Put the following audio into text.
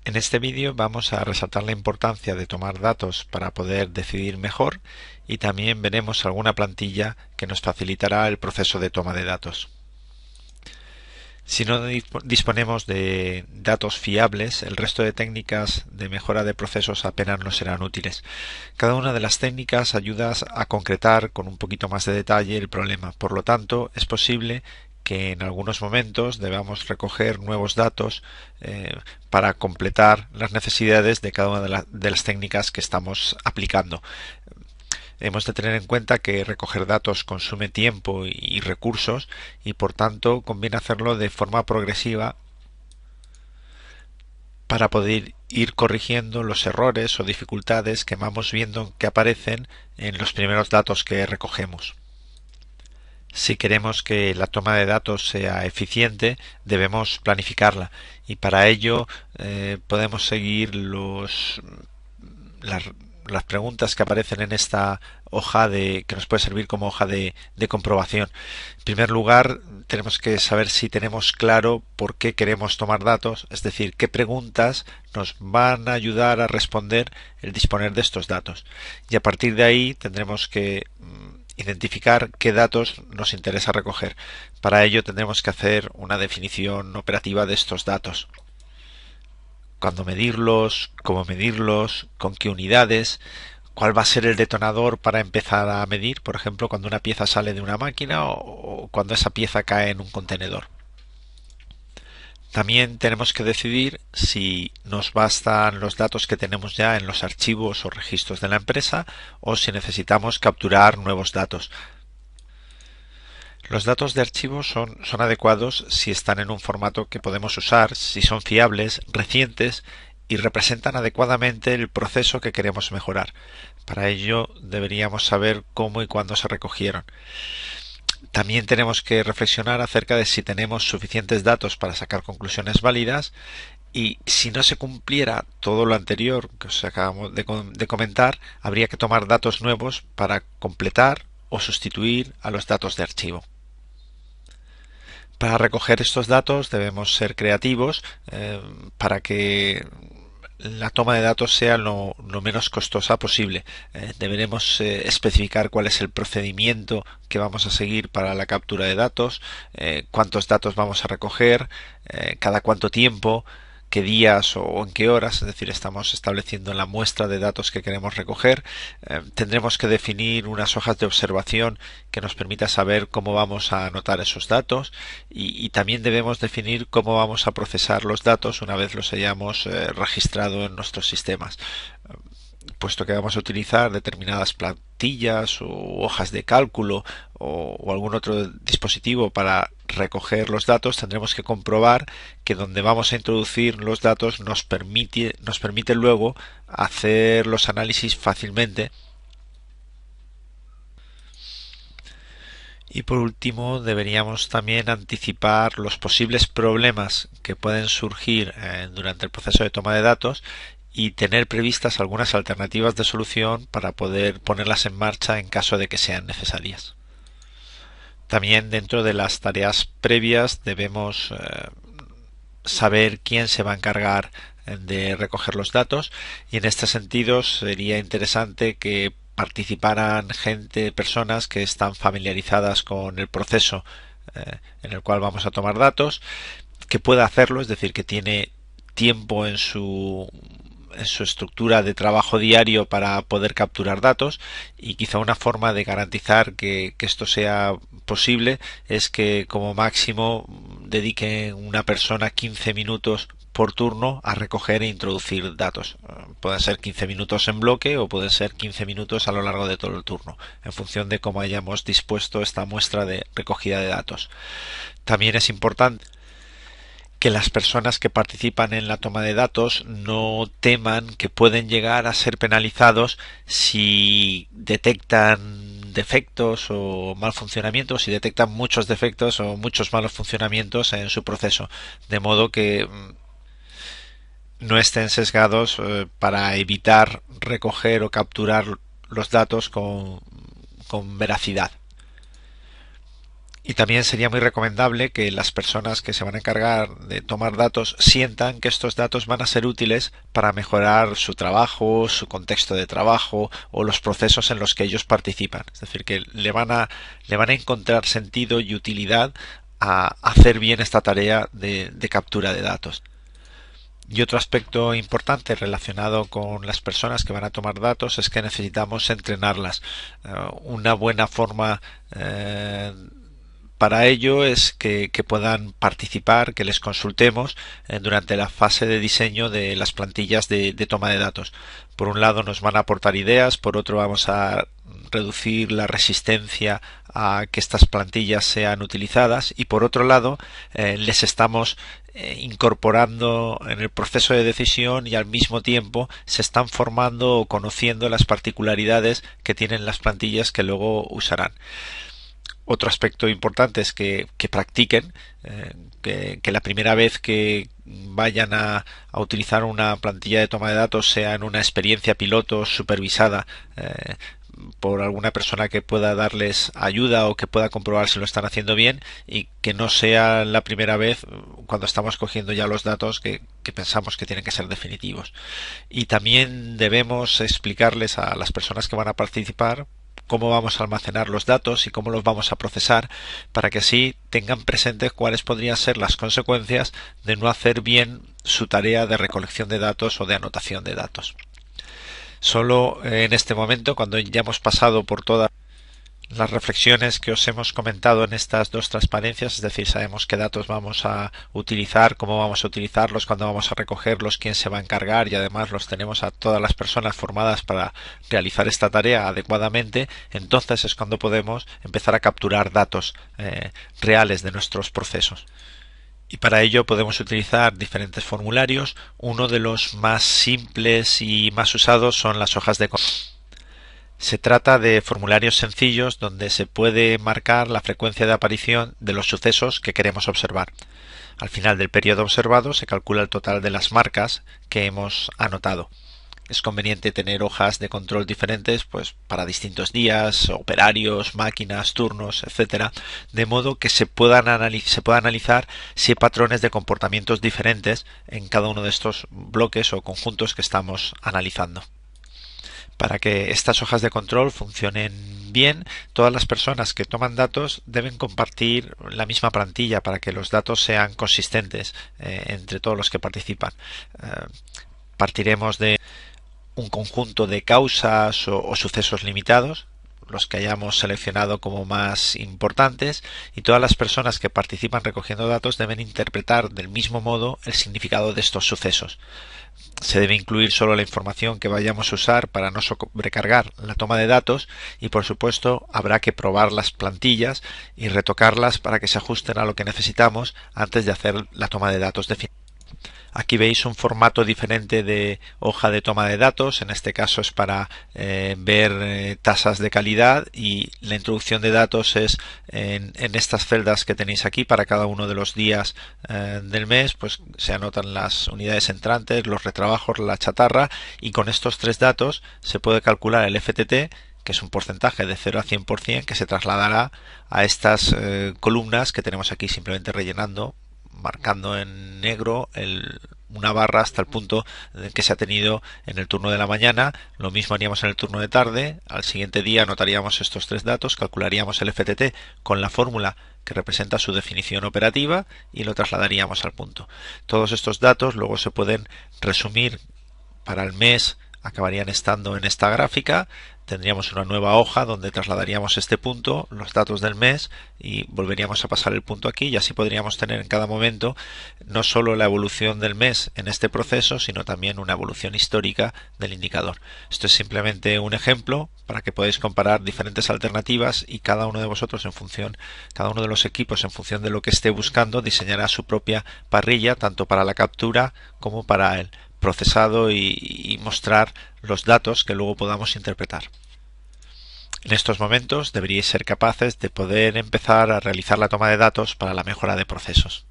En este vídeo vamos a resaltar la importancia de tomar datos para poder decidir mejor y también veremos alguna plantilla que nos facilitará el proceso de toma de datos. Si no disponemos de datos fiables, el resto de técnicas de mejora de procesos apenas nos serán útiles. Cada una de las técnicas ayuda a concretar con un poquito más de detalle el problema. Por lo tanto, es posible que en algunos momentos debamos recoger nuevos datos para completar las necesidades de cada una de las técnicas que estamos aplicando. Hemos de tener en cuenta que recoger datos consume tiempo y recursos y por tanto conviene hacerlo de forma progresiva para poder ir corrigiendo los errores o dificultades que vamos viendo que aparecen en los primeros datos que recogemos. Si queremos que la toma de datos sea eficiente, debemos planificarla y para ello podemos seguir las preguntas que aparecen en esta hoja que nos puede servir como hoja de comprobación. En primer lugar, tenemos que saber si tenemos claro por qué queremos tomar datos, es decir, qué preguntas nos van a ayudar a responder el disponer de estos datos. Y a partir de ahí tendremos que identificar qué datos nos interesa recoger. Para ello tendremos que hacer una definición operativa de estos datos. Cuándo medirlos, cómo medirlos, con qué unidades, cuál va a ser el detonador para empezar a medir, por ejemplo, cuando una pieza sale de una máquina o cuando esa pieza cae en un contenedor. También tenemos que decidir si nos bastan los datos que tenemos ya en los archivos o registros de la empresa o si necesitamos capturar nuevos datos. Los datos de archivo son adecuados si están en un formato que podemos usar, si son fiables, recientes y representan adecuadamente el proceso que queremos mejorar. Para ello deberíamos saber cómo y cuándo se recogieron. También tenemos que reflexionar acerca de si tenemos suficientes datos para sacar conclusiones válidas y si no se cumpliera todo lo anterior que os acabamos de comentar, habría que tomar datos nuevos para completar o sustituir a los datos de archivo. Para recoger estos datos debemos ser creativos para que la toma de datos sea lo menos costosa posible. Deberemos especificar cuál es el procedimiento que vamos a seguir para la captura de datos, cuántos datos vamos a recoger, cada cuánto tiempo, qué días o en qué horas, es decir, estamos estableciendo la muestra de datos que queremos recoger. Tendremos que definir unas hojas de observación que nos permita saber cómo vamos a anotar esos datos y también debemos definir cómo vamos a procesar los datos una vez los hayamos registrado en nuestros sistemas. Puesto que vamos a utilizar determinadas plantillas o hojas de cálculo o algún otro dispositivo para recoger los datos, tendremos que comprobar que donde vamos a introducir los datos nos permite luego hacer los análisis fácilmente. Y por último, deberíamos también anticipar los posibles problemas que pueden surgir durante el proceso de toma de datos y tener previstas algunas alternativas de solución para poder ponerlas en marcha en caso de que sean necesarias. También dentro de las tareas previas debemos saber quién se va a encargar de recoger los datos y en este sentido sería interesante que participaran personas que están familiarizadas con el proceso en el cual vamos a tomar datos, que pueda hacerlo, es decir, que tiene tiempo en su estructura de trabajo diario para poder capturar datos y quizá una forma de garantizar que esto sea posible es que como máximo dedique una persona 15 minutos por turno a recoger e introducir datos. Pueden ser 15 minutos en bloque o pueden ser 15 minutos a lo largo de todo el turno, en función de cómo hayamos dispuesto esta muestra de recogida de datos. También es importante que las personas que participan en la toma de datos no teman que pueden llegar a ser penalizados si detectan defectos o mal funcionamientos, si detectan muchos defectos o muchos malos funcionamientos en su proceso, de modo que no estén sesgados para evitar recoger o capturar los datos con veracidad. Y también sería muy recomendable que las personas que se van a encargar de tomar datos sientan que estos datos van a ser útiles para mejorar su trabajo, su contexto de trabajo o los procesos en los que ellos participan. Es decir, que le van a encontrar sentido y utilidad a hacer bien esta tarea de captura de datos. Y otro aspecto importante relacionado con las personas que van a tomar datos es que necesitamos entrenarlas. Una buena forma para ello es que puedan participar, que les consultemos durante la fase de diseño de las plantillas de toma de datos. Por un lado nos van a aportar ideas, por otro vamos a reducir la resistencia a que estas plantillas sean utilizadas y por otro lado les estamos incorporando en el proceso de decisión y al mismo tiempo se están formando o conociendo las particularidades que tienen las plantillas que luego usarán. Otro aspecto importante es que practiquen, que la primera vez que vayan a utilizar una plantilla de toma de datos sea en una experiencia piloto supervisada por alguna persona que pueda darles ayuda o que pueda comprobar si lo están haciendo bien y que no sea la primera vez cuando estamos cogiendo ya los datos que pensamos que tienen que ser definitivos. Y también debemos explicarles a las personas que van a participar cómo vamos a almacenar los datos y cómo los vamos a procesar para que así tengan presentes cuáles podrían ser las consecuencias de no hacer bien su tarea de recolección de datos o de anotación de datos. Solo en este momento, cuando ya hemos pasado por todas las reflexiones que os hemos comentado en estas dos transparencias, es decir, sabemos qué datos vamos a utilizar, cómo vamos a utilizarlos, cuándo vamos a recogerlos, quién se va a encargar y además los tenemos a todas las personas formadas para realizar esta tarea adecuadamente, entonces es cuando podemos empezar a capturar datos reales de nuestros procesos. Y para ello podemos utilizar diferentes formularios. Uno de los más simples y más usados son las hojas de control. Se trata de formularios sencillos donde se puede marcar la frecuencia de aparición de los sucesos que queremos observar. Al final del periodo observado se calcula el total de las marcas que hemos anotado. Es conveniente tener hojas de control diferentes pues para distintos días, operarios, máquinas, turnos, etcétera, de modo que se pueda analizar si hay patrones de comportamientos diferentes en cada uno de estos bloques o conjuntos que estamos analizando. Para que estas hojas de control funcionen bien, todas las personas que toman datos deben compartir la misma plantilla para que los datos sean consistentes entre todos los que participan. Partiremos de un conjunto de causas o sucesos limitados, los que hayamos seleccionado como más importantes, y todas las personas que participan recogiendo datos deben interpretar del mismo modo el significado de estos sucesos. Se debe incluir solo la información que vayamos a usar para no sobrecargar la toma de datos y por supuesto habrá que probar las plantillas y retocarlas para que se ajusten a lo que necesitamos antes de hacer la toma de datos definitiva. Aquí veis un formato diferente de hoja de toma de datos, en este caso es para ver tasas de calidad y la introducción de datos es en estas celdas que tenéis aquí para cada uno de los días del mes, pues se anotan las unidades entrantes, los retrabajos, la chatarra y con estos tres datos se puede calcular el FTT, que es un porcentaje de 0 a 100% que se trasladará a estas columnas que tenemos aquí simplemente rellenando, marcando en negro una barra hasta el punto que se ha tenido en el turno de la mañana. Lo mismo haríamos en el turno de tarde. Al siguiente día anotaríamos estos tres datos, calcularíamos el FTT con la fórmula que representa su definición operativa y lo trasladaríamos al punto. Todos estos datos luego se pueden resumir para el mes, acabarían estando en esta gráfica. Tendríamos una nueva hoja donde trasladaríamos este punto, los datos del mes y volveríamos a pasar el punto aquí y así podríamos tener en cada momento no solo la evolución del mes en este proceso, sino también una evolución histórica del indicador. Esto es simplemente un ejemplo para que podáis comparar diferentes alternativas y cada uno de vosotros cada uno de los equipos en función de lo que esté buscando diseñará su propia parrilla tanto para la captura como para el procesado y mostrar los datos que luego podamos interpretar. En estos momentos deberíais ser capaces de poder empezar a realizar la toma de datos para la mejora de procesos.